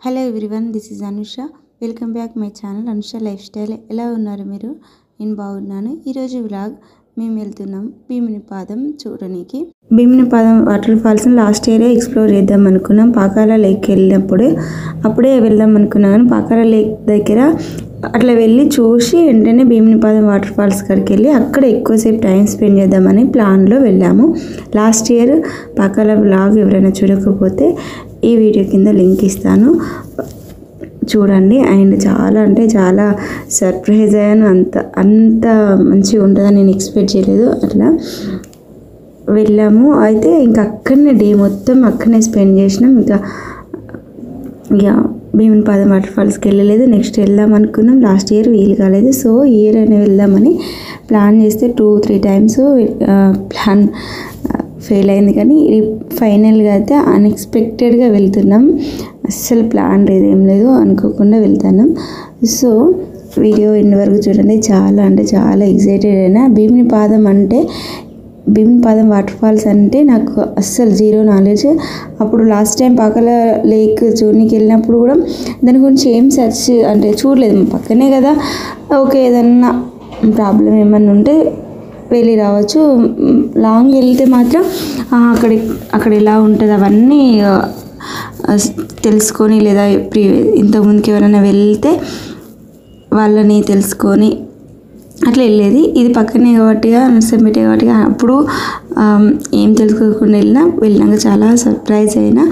Hello everyone, this is Anusha. Welcome back my channel Anusha life style. ఎలా ఉన్నారు మీరు? నేను బాగున్నాను. ఈరోజు వ్లాగ్ మేము వెళ్తున్నాం భీమునిపాదం చూడడానికి. భీమునిపాదం వాటర్ ఫాల్స్ని లాస్ట్ ఇయరే ఎక్స్ప్లోర్ చేద్దాం అనుకున్నాం. పాకాల లేక్ అప్పుడే వెళ్దాం అనుకున్నాం, కానీ పాకాల లేక్ దగ్గర అట్లా వెళ్ళి చూసి వెంటనే భీమునిపాదం వాటర్ ఫాల్స్ కాడికి వెళ్ళి అక్కడ ఎక్కువసేపు టైం స్పెండ్ చేద్దామని ప్లాన్లో వెళ్ళాము. లాస్ట్ ఇయర్ పాకాల వ్లాగ్ ఎవరైనా చూడకపోతే ఈ వీడియో కింద లింక్ ఇస్తాను, చూడండి. అండ్ చాలా అంటే చాలా సర్ప్రైజ్ అయ్యాను. అంత మంచిగా ఉంటుందని నేను ఎక్స్పెక్ట్ చేయలేదు. అట్లా వెళ్ళాము. అయితే ఇంకా అక్కడనే డే మొత్తం అక్కడనే స్పెండ్ చేసినాం. ఇక భీమునిపాదం వాటర్ ఫాల్స్కి వెళ్ళలేదు. నెక్స్ట్ వెళ్దాం అనుకున్నాం, లాస్ట్ ఇయర్ వీలు కాలేదు. సో ఈ ఇయర్ అయినా వెళ్దామని ప్లాన్ చేస్తే 2-3 టైమ్స్ ప్లాన్ ఫెయిల్ అయింది. కానీ ఇది ఫైనల్గా అయితే అన్ఎక్స్పెక్టెడ్గా వెళ్తున్నాం. అస్సలు ప్లాన్ లేదు, ఏం లేదు, అనుకోకుండా వెళ్తున్నాం. సో వీడియో ఎండ్ వరకు చూడండి. చాలా అంటే చాలా ఎక్సైటెడ్ అయినా. భీమునిపాదం వాటర్ ఫాల్స్ అంటే నాకు అస్సలు జీరో నాలెడ్జ్. అప్పుడు లాస్ట్ టైం పాకాల లేక్ చూడడానికి వెళ్ళినప్పుడు కూడా దాని గురించి ఏం సెర్చ్ అంటే చూడలేదు. పక్కనే కదా, ఓకే ఏదన్నా ప్రాబ్లం ఏమన్నా ఉంటే వెళ్ళి రావచ్చు. లాంగ్ వెళ్తే మాత్రం అక్కడ ఎలా ఉంటుంది అవన్నీ తెలుసుకొని, లేదా ఇంతకుముందుకి ఎవరైనా వెళ్తే వాళ్ళని తెలుసుకొని అట్లా వెళ్ళేది. ఇది పక్కనే కాబట్టి, నర్సంపేట కాబట్టి అప్పుడు ఏం తెలుసుకోకుండా వెళ్ళినాక చాలా సర్ప్రైజ్ అయినా.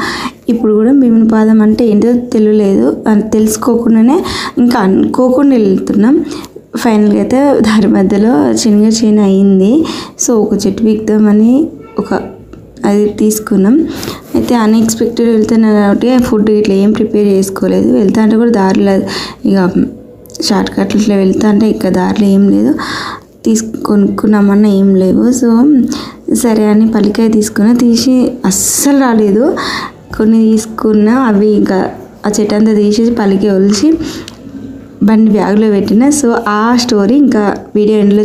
ఇప్పుడు కూడా భీమునిపాదం అంటే ఏంటో తెలియలేదు, తెలుసుకోకుండానే ఇంకా అనుకోకుండా వెళ్తున్నాం. ఫైనల్గా అయితే దారి మధ్యలో చిన్న అయింది. సో ఒక చెట్టు వీక్దామని అది తీసుకున్నాం. అయితే అన్ఎక్స్పెక్టెడ్ వెళ్తున్నా కాబట్టి ఫుడ్ ఇట్లా ఏం ప్రిపేర్ చేసుకోలేదు. వెళ్తా అంటే కూడా దారిలో ఇక షార్ట్ కట్ ఇట్లా వెళ్తా అంటే ఇక దారిలో ఏం లేదు, కొనుక్కున్నామన్నా ఏం లేవు. సో సరే అని పల్లికాయ తీసి అస్సలు రాలేదు. కొన్ని తీసుకున్నా, అవి ఇంకా ఆ చెట్టు అంతా తీసేసి పల్లికాయ ఒలిచి బండి బ్యాగ్లో పెట్టిన. సో ఆ స్టోరీ ఇంకా వీడియో ఎండ్లో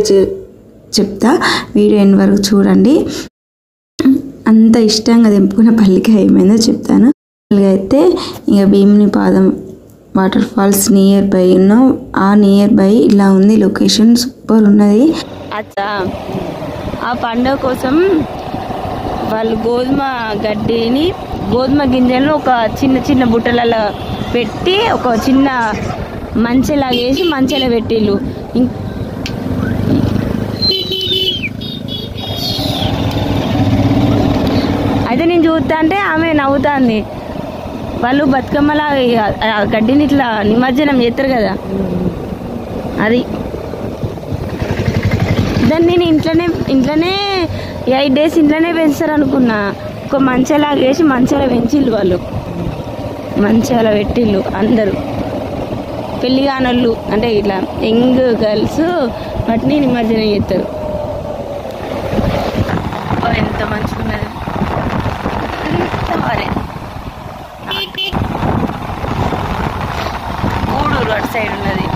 చెప్తా, వీడియో ఎండ్ వరకు చూడండి. అంత ఇష్టంగా తెంపుకున్న పల్లికాయ ఏమైందో చెప్తాను. అయితే ఇంకా Bheemunipadam waterfalls nearby ఉన్నాం. ఆ నియర్ బై ఇలా ఉంది లొకేషన్, సూపర్ ఉన్నది. అచ్చా ఆ పండుగ కోసం వాళ్ళు గోధుమ గింజలను ఒక చిన్న బుట్టలలో పెట్టి ఒక చిన్న మంచెలాగా వేసి మంచెలో పెట్టిళ్ళు. అయితే నేను చూస్తా అంటే ఆమె నవ్వుతుంది. వాళ్ళు బతుకమ్మలా గడ్డిని ఇట్లా నిమజ్జనం చేస్తారు కదా, అది దాన్ని నేను ఇంట్లోనే 8 days ఇంట్లోనే పెంచుతారు అనుకున్నా. ఒక మంచెలాగా వేసి మంచాల పెంచిళ్ళు, వాళ్ళు మంచాల పెట్టిళ్ళు. అందరూ పెళ్ళి కానోళ్ళు అంటే ఇట్లా యంగ్ గర్ల్స్ వాటిని నిమజ్జనం చేస్తారు. ఎంత మంచిగా ఉన్నది. గూడూరు అటు సైడ్ ఉన్నది.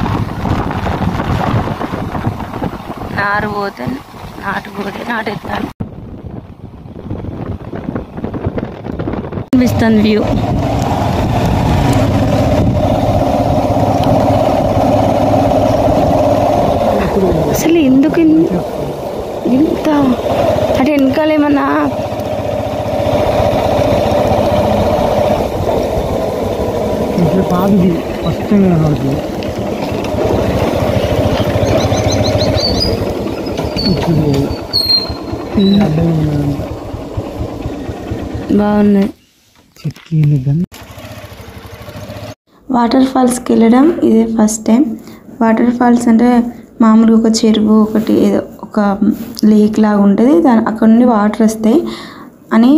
నాటెత్తాను అనిపిస్తుంది వ్యూ. అసలు ఎందుకు ఇంత అంటే వెనకాల ఏమన్నా బాగున్నాయి. వాటర్ ఫాల్స్కి వెళ్ళడం ఇదే ఫస్ట్ టైం. వాటర్ ఫాల్స్ అంటే మామూలుగా ఒక చెరువు ఒకటి ఏదో ఒక లేక్ లాగా ఉంటుంది, అక్కడ నుండి వాటర్ వస్తాయి అని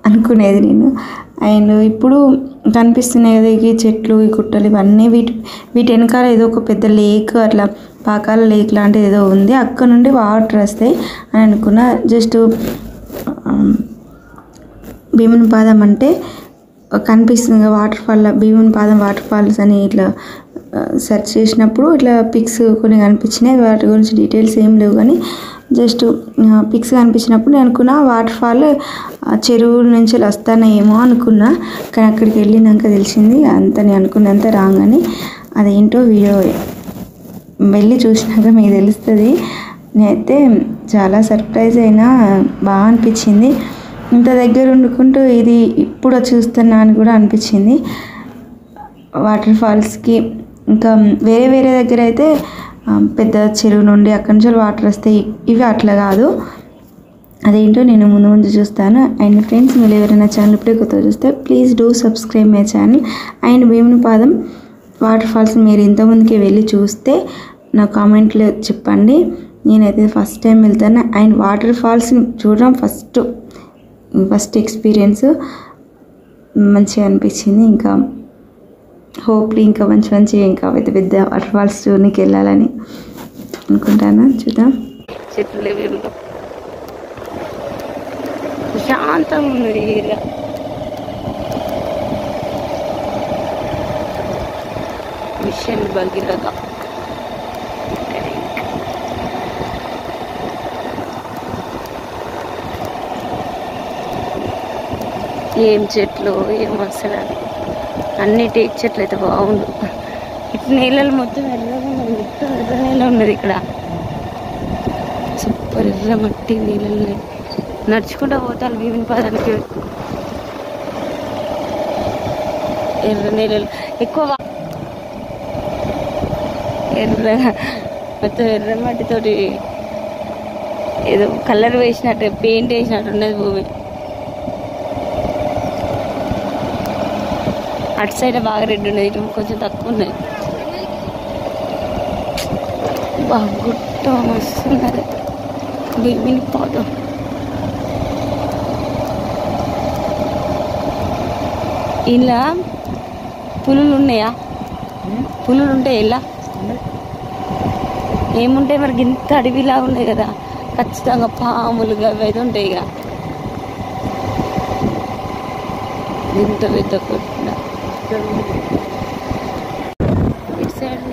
అనుకునేది నేను. అండ్ ఇప్పుడు కనిపిస్తున్నాయి కదా ఈ చెట్లు, ఈ గుట్టలు, ఇవన్నీ వీటి వెనకాల ఏదో ఒక పెద్ద లేక్, అట్లా పాకాల లేక్ లాంటిది ఏదో ఉంది, అక్కడ నుండి వాటర్ వస్తాయి అని అనుకున్నా. జస్ట్ భీమునిపాదం అంటే కనిపిస్తుంది waterfall, Bheemunipadam waterfalls అని ఇట్లా సెర్చ్ చేసినప్పుడు ఇట్లా పిక్స్ కొన్ని కనిపించినాయి. వాటి గురించి డీటెయిల్స్ ఏం లేవు, కానీ జస్ట్ పిక్స్ కనిపించినప్పుడు నేను అనుకున్నా వాటర్ ఫాల్ చెరువు నుంచి వస్తానేమో అనుకున్నా, కానీ అక్కడికి వెళ్ళినాక తెలిసింది అంత నేను అనుకున్నంత రాంగ్ అని. అదేంటో వీడియో వెళ్ళి చూసినాక మీకు తెలుస్తుంది. నేనైతే చాలా సర్ప్రైజ్ అయినా, బాగా అనిపించింది. ఇంత దగ్గర వండుకుంటూ ఇది ఇప్పుడు చూస్తున్నా అని కూడా అనిపించింది. వాటర్ ఫాల్స్కి ఇంకా వేరే వేరే దగ్గర అయితే పెద్ద చెరువు నుండి అక్కడి నుంచి వాటర్ వస్తాయి, ఇవి అట్లా కాదు. అదేంటో నేను ముందు చూస్తాను. అండ్ ఫ్రెండ్స్, మీరు ఎవరైనా ఛానల్ ఇప్పుడే కొత్తగా చూస్తే please do subscribe my channel. And Bheemunipadam waterfalls మీరు ఇంతకుముందుకే వెళ్ళి చూస్తే నా కామెంట్లో చెప్పండి. నేనైతే ఫస్ట్ టైం వెళ్తాను. అండ్ వాటర్ ఫాల్స్ని చూడడం ఫస్ట్ ఎక్స్పీరియన్స్ మంచిగా అనిపించింది. ఇంకా హోప్లీ ఇంకా మంచి ఇంకా పెద్ద పెద్ద వాటర్ ఫాల్స్ టూర్కి వెళ్ళాలని అనుకుంటాను. చూద్దాం. చెట్లు ప్రశాంతంగా ఉన్నది ఏరియా. మిషన్ భగీరథ ఏం చెట్లు ఏం అసలు అన్ని టేక్ చెట్లు అయితే బాగుండు. ఇటు నీళ్ళలు మొత్తం ఎర్రగా ఉన్నది, మొత్తం ఎర్ర నీళ్ళ ఉన్నది ఇక్కడ. సూపర్ ఎర్ర మట్టి నీళ్ళని నడుచుకుంటూ పోతాను భీమునిపాదానికి. ఎర్ర నీళ్ళలు ఎక్కువ ఎర్రగా మొత్తం ఎర్ర మట్టితోటి ఏదో కలర్ వేసినట్టు పెయింట్ వేసినట్టు ఉన్నది భూమి. అటు సైడ్ బాగా రెడ్ ఉన్నది, ఇటు కొంచెం తక్కువ ఉన్నది. బాగా గుట్ట వస్తున్నది భీమునిపాదం. ఇలా పులులు ఉన్నాయా? పులులు ఉంటాయి ఇలా? ఏముంటాయి మరి? ఇంత అడవిలా ఉన్నాయి కదా, ఖచ్చితంగా పాములు అవి అయితే ఉంటాయి. ఇక ఇంత పెద్ద కొట్టిన ఇటు సైడ్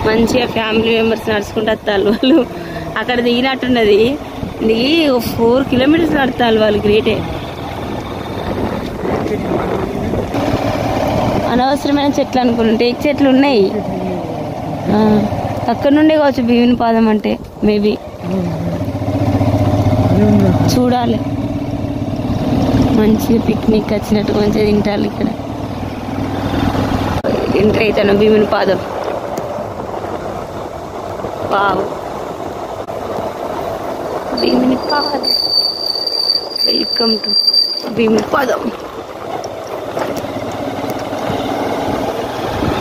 మంచిగా ఫ్యామిలీ మెంబర్స్ నడుచుకుంటూ వస్తారు వాళ్ళు. అక్కడ దిగినట్టున్నది, దిగి 4 కిలోమీటర్స్ నడుస్తారు వాళ్ళు. గ్రేటే. అనవసరమైన చెట్లు అనుకుంటే టేక్ చెట్లు ఉన్నాయి. అక్కడ నుండే కావచ్చు భీమునిపాదం అంటే. మేబీ చూడాలి. మంచిగా పిక్నిక్ వచ్చినట్టు మంచిగా తింటారు ఇక్కడ. ఎంటర్ అవుతాను Bheemunipadam. Wow, Bheemunipadam. Welcome to Bheemunipadam.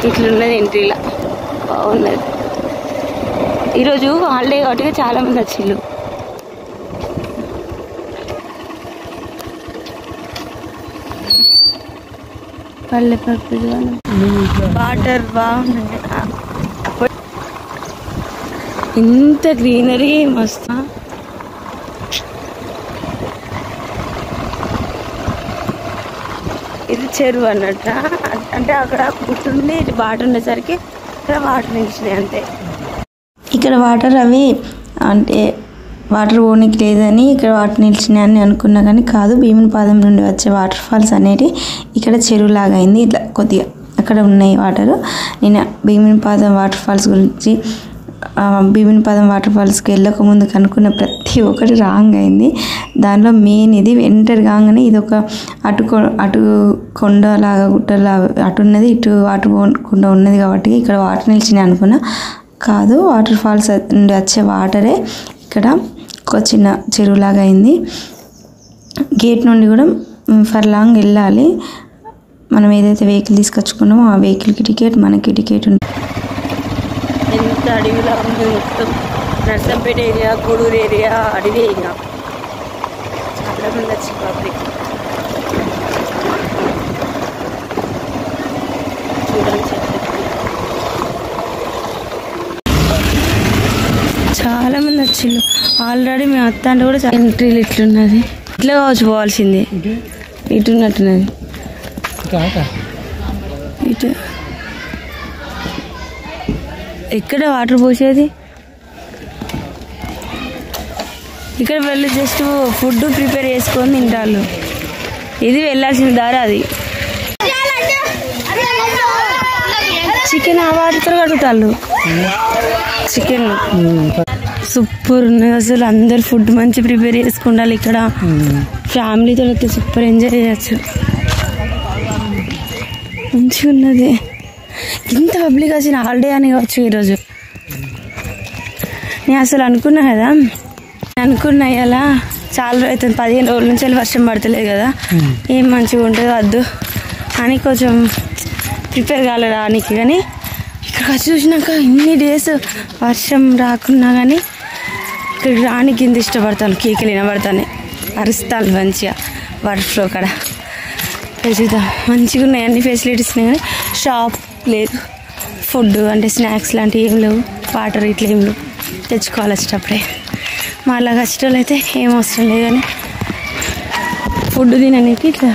ఇట్లున్నది ఎంట్రీలా, బాగున్నది. ఈరోజు హాలిడే కాబట్టి చాలా మంది వచ్చిళ్ళు. పల్లె ప్రకృతి వాటర్ బాగుంది. ఇంత గ్రీనరీ మస్తు. ఇది చెరువు అన్నట్ట. అంటే అక్కడ గుట్టుంది, ఇది వాటర్ ఉండేసరికి ఇక్కడ వాటర్ నిలిచినాయి అంతే. ఇక్కడ వాటర్ అవి అంటే వాటర్ పోనీకి లేదని ఇక్కడ వాటర్ నిలిచినాయని అనుకున్నా, కానీ కాదు. భీమునిపాదం నుండి వచ్చే వాటర్ ఫాల్స్ అనేవి ఇక్కడ చెరువులాగా అయింది. ఇట్లా కొద్దిగా అక్కడ ఉన్నాయి వాటర్. నేను భీమునిపాదం వాటర్ ఫాల్స్ గురించి, భీమునిపాదం వాటర్ ఫాల్స్కి వెళ్ళక ముందు కనుక్కున్న ప్రతి ఒక్కటి రాంగ్ అయింది. దానిలో మెయిన్ ఇది ఎంటర్ కాగానే ఇది ఒక అటు కొండలాగా గుట్టలాగా అటు ఉన్నది, ఇటు వాటర్ పోకుండా ఉన్నది కాబట్టి ఇక్కడ వాటర్ నిలిచినాయి అనుకున్నా. కాదు, వాటర్ ఫాల్స్ నుండి వచ్చే వాటరే ఇక్కడ ఒక చిన్న చెరువులాగా అయింది. గేట్ నుండి కూడా ఫర్ లాంగ్ వెళ్ళాలి. మనం ఏదైతే వెహికల్ తీసుకొచ్చుకున్నామో ఆ వెహికల్కి టికెట్, మనకి టికెట్ ఉంటుంది. ఎంత అడవిలా ఉంది మొత్తం. నర్సంపేట ఏరియా, గూడూరు ఏరియా అడవి ఏరియా. చాలా మంది వచ్చి పబ్లిక్ చూడండి. చాలా మంది వచ్చిండు ఆల్రెడీ. మేము వస్తా అంటే కూడా ఎంట్రీలు ఇట్లున్నది. ఇట్లా కావచ్చు పోవాల్సింది, ఇటు ఉన్నట్టున్నది. ఇటు ఎక్కడ వాటర్ పోసేది? ఇక్కడ వెళ్ళి జస్ట్ ఫుడ్ ప్రిపేర్ చేసుకొని తింటారు. ఇది వెళ్ళాల్సిన దారి. అది చికెన్ ఆ వాటితో కడుగుతారు. చికెన్ సూపర్ ఉన్నది అసలు. అందరు ఫుడ్ మంచి ప్రిపేర్ చేసుకుంటారు ఇక్కడ. ఫ్యామిలీతో అయితే సూపర్ ఎంజాయ్ చేయొచ్చు. మంచిగా ఉన్నది. ఇంత పబ్లిక్ వచ్చిన హాలిడే అని కావచ్చు ఈరోజు. నేను అసలు అనుకున్నా కదా, ఇలా చాలా అవుతుంది 15 రోజుల నుంచి వర్షం పడతలేదు కదా, ఏం మంచిగా ఉంటుందో వద్దు అని కొంచెం ప్రిపేర్ కాలేదానికి. కానీ ఇక్కడ వచ్చి చూసినాక ఇన్ని డేస్ వర్షం రాకున్నా కానీ ఇక్కడికి రానికి ఇంత ఇష్టపడతాను. కేకలు వినబడతాను, అరుస్తాను మంచిగా వర్షంలో. అక్కడ చూద్దాం మంచిగా ఉన్నాయి అన్ని ఫెసిలిటీస్ ఉన్నాయి. కానీ షాప్ లేదు, ఫుడ్ అంటే స్నాక్స్ లాంటివి ఏం లేవు, వాటర్ ఇట్లా ఏం లేవు. తెచ్చుకోవాలి వచ్చేటప్పుడే. మా అలాగ వచ్చేటోళ్ళు అయితే ఏం అవసరం లేదు. కానీ ఫుడ్ తినడానికి ఇట్లా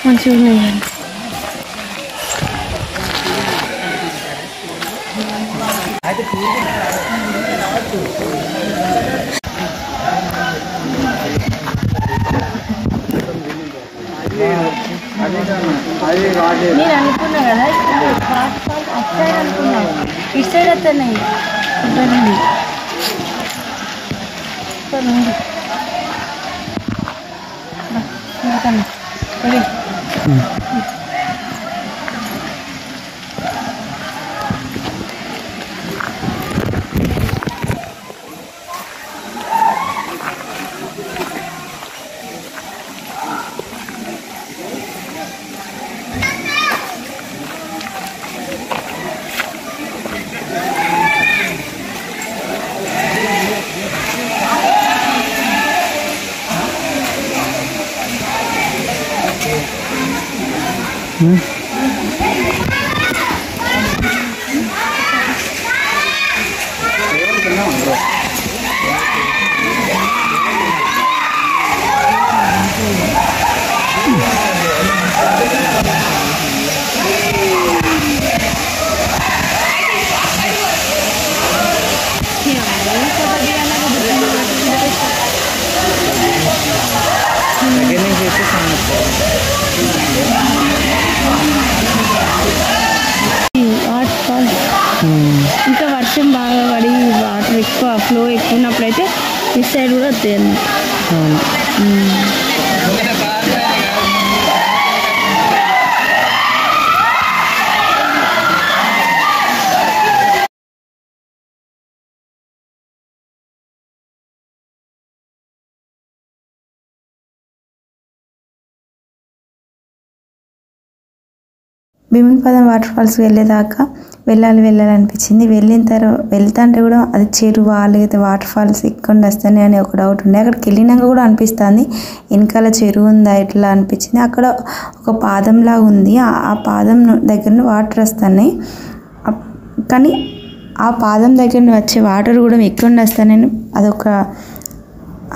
మంచిగా ఉన్నాయి. కానీ నేను అనుకున్నా కదా అటు సైడ్ అనుకున్నా, ఇటు సైడ్ వస్తున్నాయి. ఇక్కడ నుండి ఇంకా వర్షం బాగా పడి వాటర్ ఎక్కువ ఫ్లో ఎక్కువ ఉన్నప్పుడైతే ఇటు సైడ్ కూడా వస్తాయి అన్నమాట. భీమునిపాదం వాటర్ ఫాల్స్కి వెళ్ళాలనిపించింది. వెళ్తాంటే కూడా అది చెరువా లేకపోతే వాటర్ ఫాల్స్ ఇక్కడ వస్తాయి అని ఒక డౌట్ ఉండే. అక్కడికి వెళ్ళినాక కూడా అనిపిస్తుంది వెనకాల చెరువు ఉందా ఇట్లా అనిపించింది. అక్కడ ఒక పాదంలా ఉంది, ఆ పాదం దగ్గర వాటర్ వస్తున్నాయి. కానీ ఆ పాదం దగ్గర వచ్చే వాటర్ కూడా ఎక్కడ వస్తానని అదొక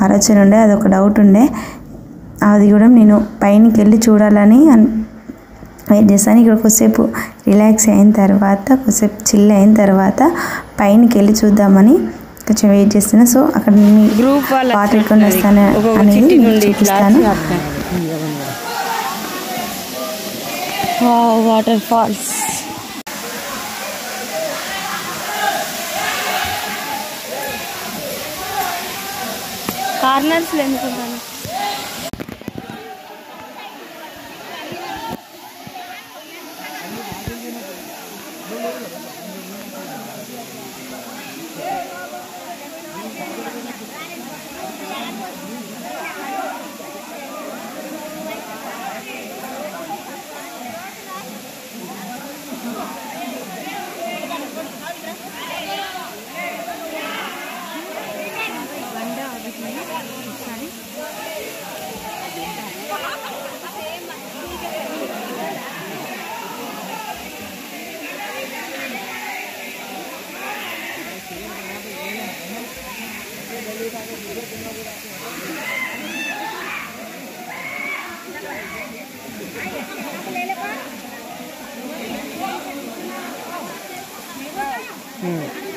ఆలోచన ఉండే, అదొక డౌట్ ఉండే. అది కూడా నేను పైనకి వెళ్ళి చూడాలని వెయిట్ చేస్తాను. ఇక్కడ కొద్దిసేపు రిలాక్స్ అయిన తర్వాత, కొద్దిసేపు చిల్ అయిన తర్వాత పైనకి వెళ్ళి చూద్దామని కొంచెం వెయిట్ చేస్తున్నా. సో అక్కడ వాటర్ ఎక్కడ వస్తాను అనేది చూపిస్తాను. వాటర్ ఫాల్స్ కార్నర్స్లో ఎందుకుంటాను. ఉమ్.